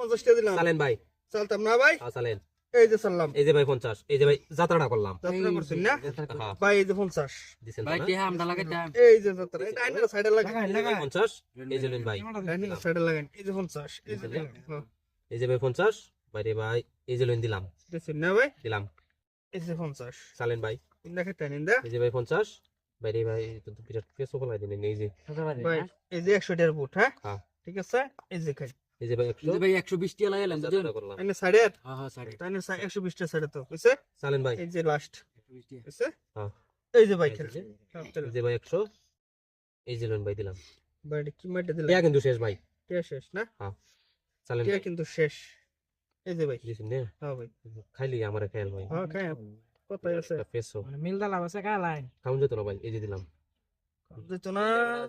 50 টাকা দিলাম। চালেন ভাই, চালতাম না ভাই। চালেন। এই যে চাললাম। এই যে ভাই 50, এই যে ভাই যাত্রাটা করলাম। যাত্রা করছেন না হ্যাঁ, ভাই? এই যে 50। দিছেন তো ভাই না? কে আমটা লাগাইতাম এই যে যাত্রা এটা আইনের সাইডে লাগাই। এই যে ভাই 50, এই যে লইন ভাই। আইনের সাইডে লাগাই। এই যে 50। এই যে হ্যাঁ এই যে ভাই 50, বাইরে ভাই এই যে লইন দিলাম, দেখছেন না ভাই? দিলাম। এই যে 50। চালেন ভাই, ইন্দা খেতে নিন্দা এই যে ভাই 50, বাইরে ভাই তো বিরাট পেছো বলাই দিলেন। এই যে ভাই এই যে 100 টাকার বুট। হ্যাঁ হ্যাঁ, ঠিক আছে। এই যে খাই এই যে ভাই 100 ভাই 120 টাকা লাগাইলাম বুঝছেন যাত্রা করলাম। আইনের সাইডে হ্যাঁ হ্যাঁ সাড়ে আইনের 120 টাকা সাইডে তো কইছে। চালেন ভাই, এই যে লাস্ট 120 টাকা কইছে। হ্যাঁ, এই যে ভাই এই খেল যে এই যে ভাই 100, এই যে লইন ভাই দিলাম। ভাই এটা কি মাইটা দিলা? টিয়া কিন্তু শেষ ভাই। টিয়া শেষ না? হ্যাঁ, চালেন টিয়া ভাই, কিন্তু শেষ। এই যে ভাই দিছেন না? হ্যাঁ ভাই খাইলি আমারে খেয়াল ভাই। হ্যাঁ খাই কোথায় আছে? একটা পেছো মানে মিল দালা বসে খাইলাই খাউন যেত না ভাই, এই যে দিলাম। যেত না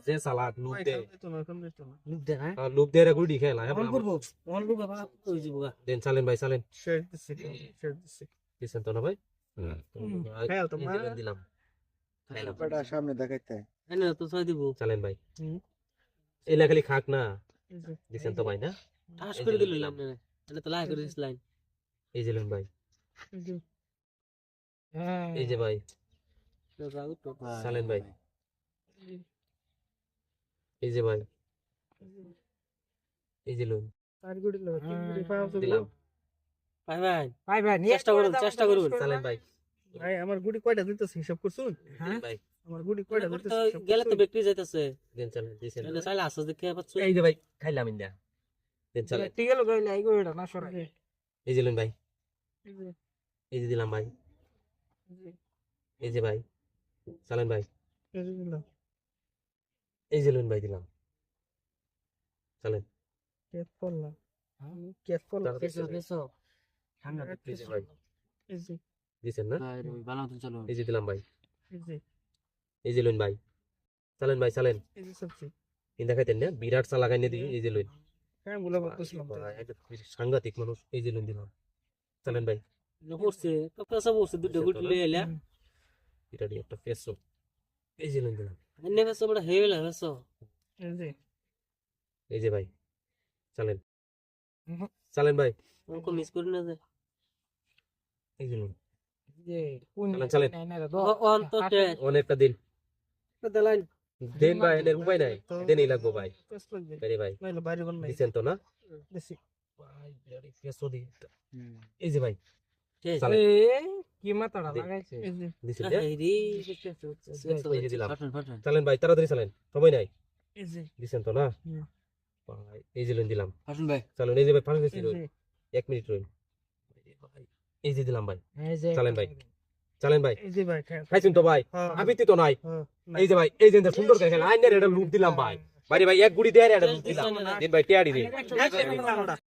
যে সালাদ লুপ ভাই, দে, যেত না এখন যেত না। লুক দেখা লুপ দে রে গুড়ি খেলা অন করবো অন করবো বাবা কই যাব গা দেন। চালেন ভাই, চালেন। শেষ দিছে শেষ দিছে। দিছেন তো না ভাই? খেয়াল তো এই মা যে লইন দিলাম, খাইলাম। সামনে দেখাইতে এনে তো ছয় দিব চালেন ভাই, হুম, এই না খালি খাক না। এই যে দিছেন তো ভাই না? ঠাস এই করে যে দিলাম এনে তো লাগা করে দিছিলাম এই যে লইন ভাই, এই যে হ্যাঁ এই যে ভাই। তো যাও তো চালেন ভাই, এই যে ভাই, এই যে লইন চার গুড়ি লও তিন গুড়ি পাও তো দিলাম। ভাই ভাই ভাই ভাই নিয়ে চেষ্টা করুন চেষ্টা করুন চালেন ভাই, ভাই আমার গুড়ি কয়টা দিতেছ হিসাব করছুন? দেন ভাই, আমার গুড়ি কয়টা দিতেছ তো হিসাব গেলে তো করছুন? বিক্রি যাইতাছে দেন চালেন। দিছেন এনে চাইলে আসছে দেখে পাচ্ছ এই যে ভাই খাইলাম ইন্দা। দেন চালেন, ঠিক গেল গইলা এই গইলা না সরে এই যে লইন ভাই, এই যে এই যে দিলাম ভাই, এই যে এই যে ভাই। চালেন ভাই, এই যে দিলাম। এই যে লইন ভাই দিলাম। চালেন, কেট করলাম কেট করলাম তাড়াতাড়ি পেছো পেছো ঠান্ডা এই যে ভাই, এই যে দিছেন না? ভাই ভালো মতন চলো এই যে দিলাম ভাই, এই যে এই যে লইন ভাই। চালেন ভাই, চালেন। এই যে সবজি ইন্দা খাইতেন না? বিরাট চা লাগাই দিয়ে এই যে লইন। হ্যাঁ বলে বলতেছিলাম তো। ভাই, এটা সাংঘাতিক মানুষ। এই যে লইন দিলাম। চালেন ভাই, পড়ছে তো পেছো পড়ছে দুটো গুটি লই এলা বিরাট একটা পেছো। এই যে লইন দিলাম। এনে পেছো বড় হেলা পেছো এই যে এই যে ভাই, চালেন। চালেন ভাই, অঙ্ক মিস করি না যে এই যে লইন। যে কোন চালেন, চালেন। নাই না দো অন তো শেষ অনেকটা দিন দেলাইন দেন ভাই, এর উপায় নাই। দেনই লাগবো ভাই। পেস্ট লাগবে আরে ভাই, নাইলে বাইরে বানাই দিছেন তো না? দেশি ভাই, বিরাট পেছো দি। এই যে ভাই, শেষ চালেন। এই কি মাথাটা লাগাইছে এই যে দিছেন না? এই রে এই যে দিলাম। ফাটন ফাটন চালেন ভাই, তাড়াতাড়ি চালেন। সময় নাই। এই যে দিছেন তো না? হুম। ভাই, এই যে লইন দিলাম। ফাটন ভাই চালেন। এই যে ভাই, 5 মিনিট এই রইল। যে 1 মিনিট রইল। এই যে দিলাম ভাই। এই যে চালেন ভাই। চালেন ভাই, এই যে ভাই খায় খাইছেন তো ভাই? হ্যাঁ আবিতি তো নাই। হ্যাঁ এই যে ভাই, এই যে সুন্দর করে খেলা আইনের এটা লুপ দিলাম ভাই। ভাই রে ভাই, এক গুড়ি দেয় আর এটা লুপ দিলাম। দিন ভাই টিয়াড়ি দে। না